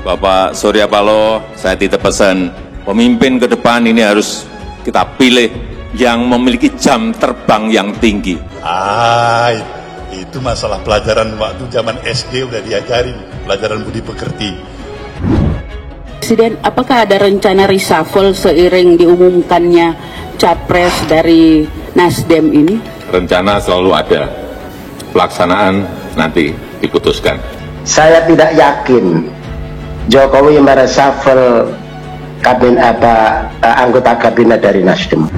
Bapak Surya Paloh, saya titip pesan, pemimpin ke depan ini harus kita pilih yang memiliki jam terbang yang tinggi. Itu masalah pelajaran waktu zaman SD udah diajarin, pelajaran budi pekerti. Presiden, apakah ada rencana reshuffle seiring diumumkannya capres dari Nasdem ini? Rencana selalu ada, pelaksanaan nanti diputuskan. Saya tidak yakin Jokowi mereshuffle anggota kabinet dari Nasdem.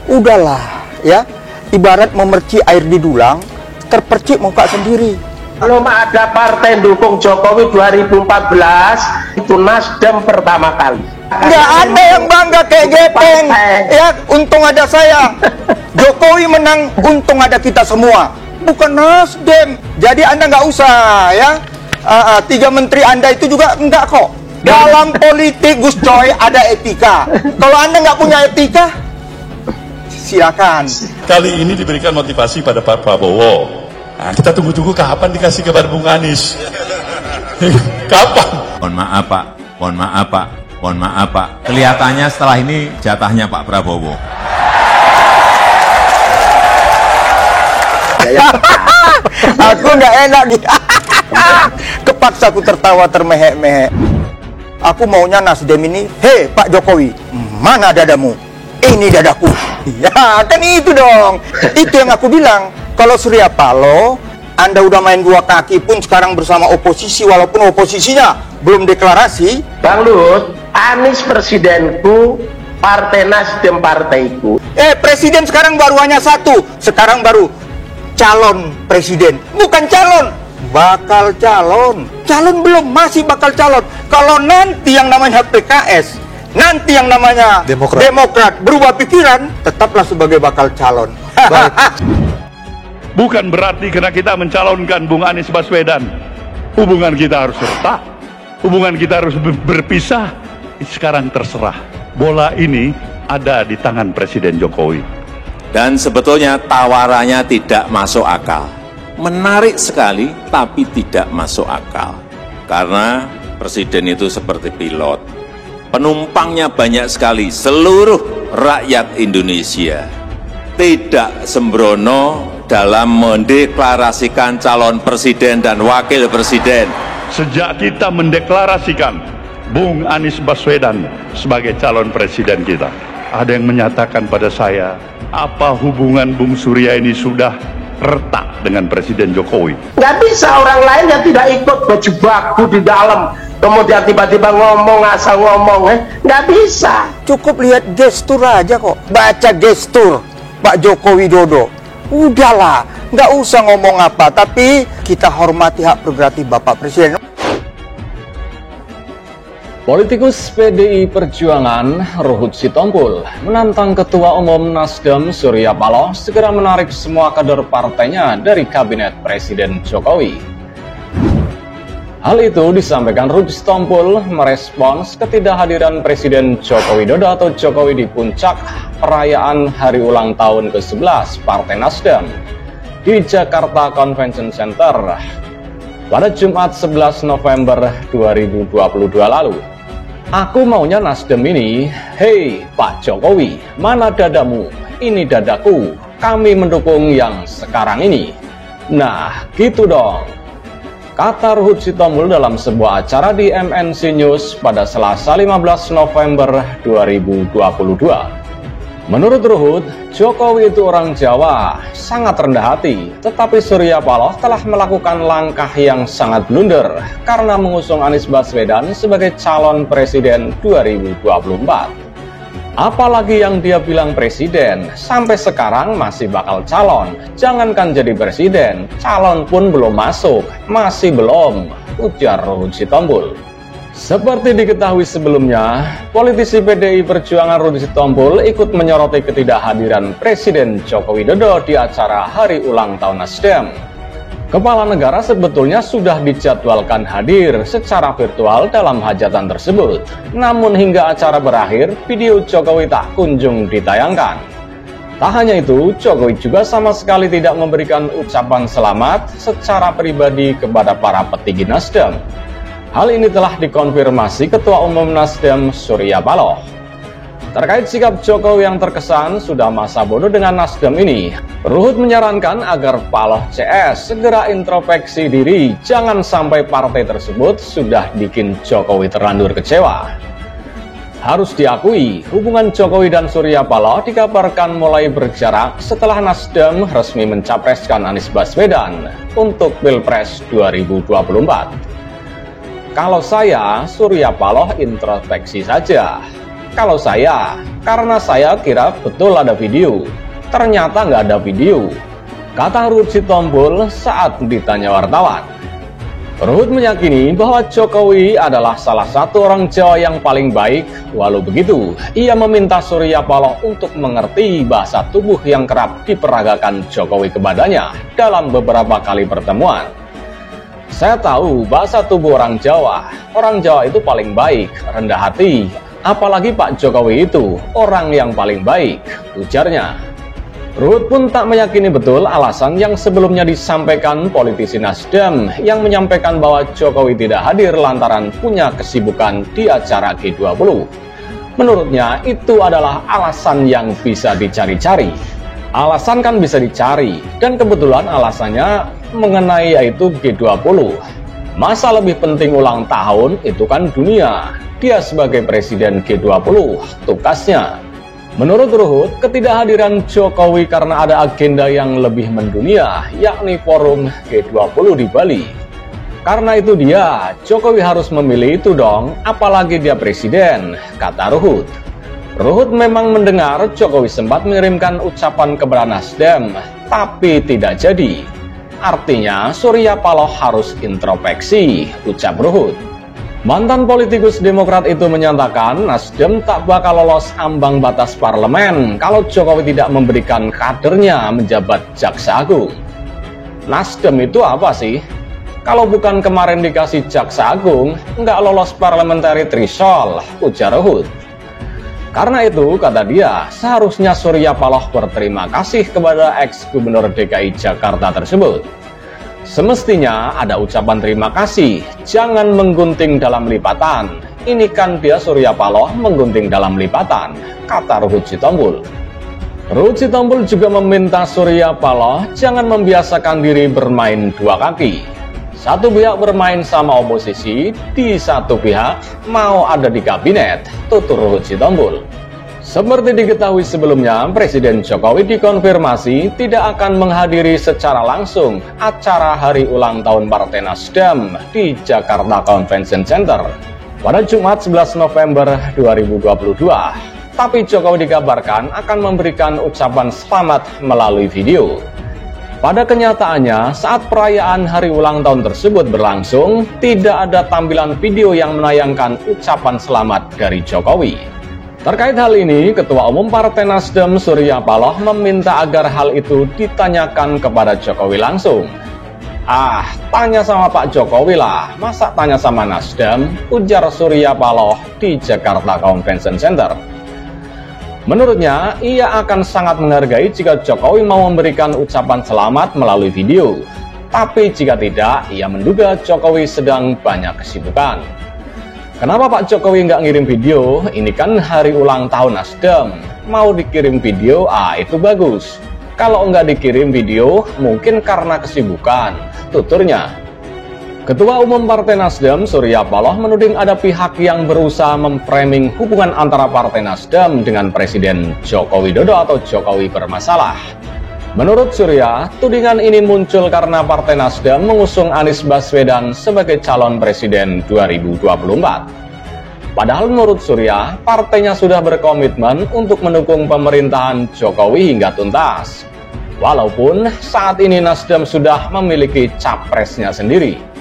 Udahlah ya, ibarat memercik air di dulang, terpercik muka sendiri. Belum ada partai dukung Jokowi 2014, itu Nasdem pertama kali. Nggak ada yang bangga kayak Gepeng ya, untung ada saya. Jokowi menang, untung ada kita semua, bukan Nasdem. Jadi Anda nggak usah ya, 3 menteri Anda itu juga enggak kok. Dalam politik Gus Coy ada etika. Kalau Anda nggak punya etika, silakan. Kali ini diberikan motivasi pada Pak Prabowo. Nah, kita tunggu-tunggu kapan dikasih kabar Bung Anies. Kapan? Mohon maaf Pak, mohon maaf Pak, mohon maaf Pak. Kelihatannya setelah ini jatahnya Pak Prabowo. Aku nggak enak nih. Kepaksa aku tertawa termehek-mehek. Aku maunya Nasdem ini, hei Pak Jokowi, mana dadamu? Ini dadaku. Ya kan itu dong. Itu yang aku bilang. Kalau Surya Paloh, Anda udah main 2 kaki pun sekarang bersama oposisi, walaupun oposisinya belum deklarasi. Bang Luhut, Anies presidenku, Partai Nasdem partaiku. Presiden sekarang baru hanya 1. Sekarang baru calon presiden. Bukan calon, bakal calon. Calon belum, masih bakal calon. Kalau nanti yang namanya PKS, nanti yang namanya Demokrat berubah pikiran, tetaplah sebagai bakal calon. Bukan berarti karena kita mencalonkan Bung Anies Baswedan, hubungan kita harus retak, hubungan kita harus berpisah. Sekarang terserah. Bola ini ada di tangan Presiden Jokowi. Dan sebetulnya tawarannya tidak masuk akal. Menarik sekali, tapi tidak masuk akal. Karena Presiden itu seperti pilot. Penumpangnya banyak sekali, seluruh rakyat Indonesia. Tidak sembrono dalam mendeklarasikan calon presiden dan wakil presiden. Sejak kita mendeklarasikan Bung Anies Baswedan sebagai calon presiden kita, ada yang menyatakan pada saya, apa hubungan Bung Surya ini sudah retak dengan Presiden Jokowi? Nggak bisa orang lain yang tidak ikut berjibaku di dalam, kemudian tiba-tiba ngomong, asal ngomong, nggak bisa. Cukup lihat gestur aja kok, baca gestur Pak Joko Widodo. Udahlah, nggak usah ngomong apa, tapi kita hormati hak prerogatif Bapak Presiden. Politikus PDI Perjuangan Ruhut Sitompul menantang Ketua Umum Nasdem Surya Paloh segera menarik semua kader partainya dari Kabinet Presiden Jokowi. Hal itu disampaikan Ruhut Sitompul merespons ketidakhadiran Presiden Joko Widodo atau Jokowi di puncak perayaan hari ulang tahun ke-11 Partai Nasdem di Jakarta Convention Center pada Jumat 11 November 2022 lalu. Aku maunya Nasdem ini, hei Pak Jokowi, mana dadamu? Ini dadaku, kami mendukung yang sekarang ini. Nah, gitu dong, kata Ruhut Sitompul dalam sebuah acara di MNC News pada Selasa 15 November 2022. Menurut Ruhut, Jokowi itu orang Jawa, sangat rendah hati, tetapi Surya Paloh telah melakukan langkah yang sangat blunder karena mengusung Anies Baswedan sebagai calon presiden 2024. Apalagi yang dia bilang presiden, sampai sekarang masih bakal calon. Jangankan jadi presiden, calon pun belum masuk, masih belum, ujar Ruhut Sitompul. Seperti diketahui sebelumnya, politisi PDI Perjuangan Ruhut Sitompul ikut menyoroti ketidakhadiran Presiden Joko Widodo di acara Hari Ulang Tahun Nasdem. Kepala negara sebetulnya sudah dijadwalkan hadir secara virtual dalam hajatan tersebut. Namun hingga acara berakhir, video Jokowi tak kunjung ditayangkan. Tak hanya itu, Jokowi juga sama sekali tidak memberikan ucapan selamat secara pribadi kepada para petinggi Nasdem. Hal ini telah dikonfirmasi Ketua Umum Nasdem Surya Paloh. Terkait sikap Jokowi yang terkesan sudah masa bodoh dengan Nasdem ini, Ruhut menyarankan agar Paloh CS segera introspeksi diri, jangan sampai partai tersebut sudah bikin Jokowi terlanjur kecewa. Harus diakui, hubungan Jokowi dan Surya Paloh dikabarkan mulai berjarak setelah Nasdem resmi mencapreskan Anies Baswedan untuk Pilpres 2024. Kalau saya, Surya Paloh introspeksi saja. Kalau saya, karena saya kira betul ada video, ternyata nggak ada video, kata Ruhut Sitompul saat ditanya wartawan. Ruhut meyakini bahwa Jokowi adalah salah satu orang Jawa yang paling baik. Walau begitu, ia meminta Surya Paloh untuk mengerti bahasa tubuh yang kerap diperagakan Jokowi kepadanya dalam beberapa kali pertemuan. Saya tahu bahasa tubuh orang Jawa. Orang Jawa itu paling baik, rendah hati. Apalagi Pak Jokowi itu orang yang paling baik, ujarnya. Ruhut pun tak meyakini betul alasan yang sebelumnya disampaikan politisi Nasdem yang menyampaikan bahwa Jokowi tidak hadir lantaran punya kesibukan di acara G20. Menurutnya itu adalah alasan yang bisa dicari-cari. Alasan kan bisa dicari, dan kebetulan alasannya mengenai yaitu G20. Masa lebih penting ulang tahun itu kan dunia. Dia sebagai presiden G20, tugasnya. Menurut Ruhut, ketidakhadiran Jokowi karena ada agenda yang lebih mendunia, yakni forum G20 di Bali. Karena itu dia, Jokowi harus memilih itu dong, apalagi dia presiden, kata Ruhut. Ruhut memang mendengar Jokowi sempat mengirimkan ucapan kepada Nasdem, tapi tidak jadi. Artinya, Surya Paloh harus introspeksi, ucap Ruhut. Mantan politikus Demokrat itu menyatakan Nasdem tak bakal lolos ambang batas parlemen kalau Jokowi tidak memberikan kadernya menjabat Jaksa Agung. Nasdem itu apa sih? Kalau bukan kemarin dikasih Jaksa Agung, nggak lolos parliamentary threshold, ujar Ruhut. Karena itu, kata dia, seharusnya Surya Paloh berterima kasih kepada ex-gubernur DKI Jakarta tersebut. Semestinya ada ucapan terima kasih, jangan menggunting dalam lipatan. Ini kan dia Surya Paloh menggunting dalam lipatan, kata Ruhut Sitompul. Ruhut Sitompul juga meminta Surya Paloh jangan membiasakan diri bermain dua kaki. Satu pihak bermain sama oposisi, di satu pihak mau ada di kabinet, tutur Ruhut Sitompul. Seperti diketahui sebelumnya, Presiden Jokowi dikonfirmasi tidak akan menghadiri secara langsung acara hari ulang tahun Partai Nasdem di Jakarta Convention Center pada Jumat 11 November 2022. Tapi Jokowi dikabarkan akan memberikan ucapan selamat melalui video. Pada kenyataannya, saat perayaan hari ulang tahun tersebut berlangsung, tidak ada tampilan video yang menayangkan ucapan selamat dari Jokowi. Terkait hal ini, Ketua Umum Partai Nasdem Surya Paloh meminta agar hal itu ditanyakan kepada Jokowi langsung. Tanya sama Pak Jokowi lah, masa tanya sama Nasdem, ujar Surya Paloh di Jakarta Convention Center. Menurutnya, ia akan sangat menghargai jika Jokowi mau memberikan ucapan selamat melalui video. Tapi jika tidak, ia menduga Jokowi sedang banyak kesibukan. Kenapa Pak Jokowi nggak ngirim video? Ini kan hari ulang tahun Nasdem. Mau dikirim video, itu bagus. Kalau nggak dikirim video, mungkin karena kesibukan, tuturnya. Ketua Umum Partai Nasdem Surya Paloh menuding ada pihak yang berusaha memframing hubungan antara Partai Nasdem dengan Presiden Joko Widodo atau Jokowi bermasalah. Menurut Surya, tudingan ini muncul karena Partai Nasdem mengusung Anies Baswedan sebagai calon presiden 2024. Padahal menurut Surya, partainya sudah berkomitmen untuk mendukung pemerintahan Jokowi hingga tuntas. Walaupun saat ini Nasdem sudah memiliki capresnya sendiri.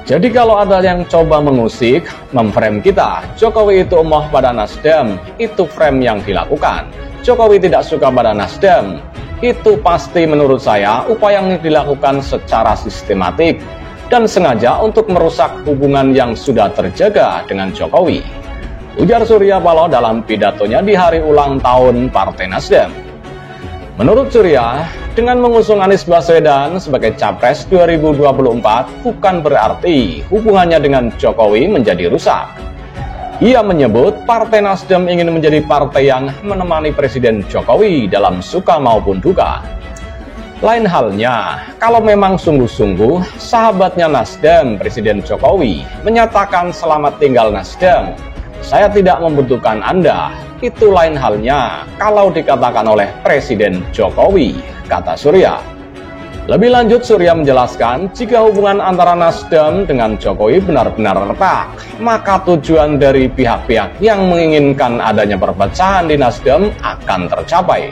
Jadi kalau ada yang coba mengusik, memframe kita, Jokowi itu emoh pada Nasdem, itu frame yang dilakukan. Jokowi tidak suka pada Nasdem. Itu pasti menurut saya upaya yang dilakukan secara sistematik dan sengaja untuk merusak hubungan yang sudah terjaga dengan Jokowi, ujar Surya Paloh dalam pidatonya di hari ulang tahun Partai Nasdem. Menurut Surya, dengan mengusung Anies Baswedan sebagai Capres 2024 bukan berarti hubungannya dengan Jokowi menjadi rusak. Ia menyebut Partai Nasdem ingin menjadi partai yang menemani Presiden Jokowi dalam suka maupun duka. Lain halnya, kalau memang sungguh-sungguh sahabatnya Nasdem, Presiden Jokowi, menyatakan selamat tinggal Nasdem, saya tidak membutuhkan Anda. Itu lain halnya kalau dikatakan oleh Presiden Jokowi, kata Surya. Lebih lanjut, Surya menjelaskan jika hubungan antara Nasdem dengan Jokowi benar-benar retak, maka tujuan dari pihak-pihak yang menginginkan adanya perpecahan di Nasdem akan tercapai.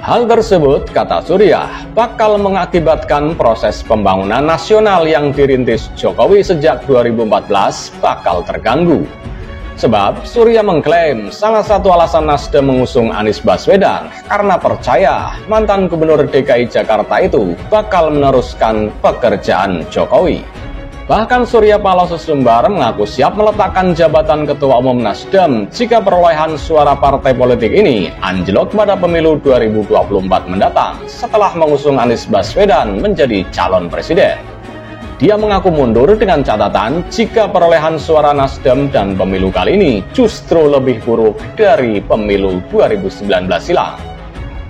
Hal tersebut, kata Surya, bakal mengakibatkan proses pembangunan nasional yang dirintis Jokowi sejak 2014 bakal terganggu. Sebab Surya mengklaim salah satu alasan Nasdem mengusung Anies Baswedan karena percaya mantan Gubernur DKI Jakarta itu bakal meneruskan pekerjaan Jokowi. Bahkan Surya Paloh Sesumbar mengaku siap meletakkan jabatan Ketua Umum Nasdem jika perolehan suara partai politik ini anjlok pada pemilu 2024 mendatang setelah mengusung Anies Baswedan menjadi calon presiden. Dia mengaku mundur dengan catatan jika perolehan suara Nasdem dan pemilu kali ini justru lebih buruk dari pemilu 2019 silam.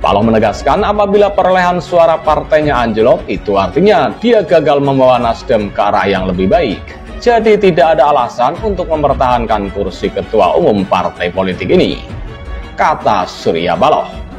Paloh menegaskan apabila perolehan suara partainya anjlok, itu artinya dia gagal membawa Nasdem ke arah yang lebih baik. Jadi tidak ada alasan untuk mempertahankan kursi ketua umum partai politik ini, kata Surya Paloh.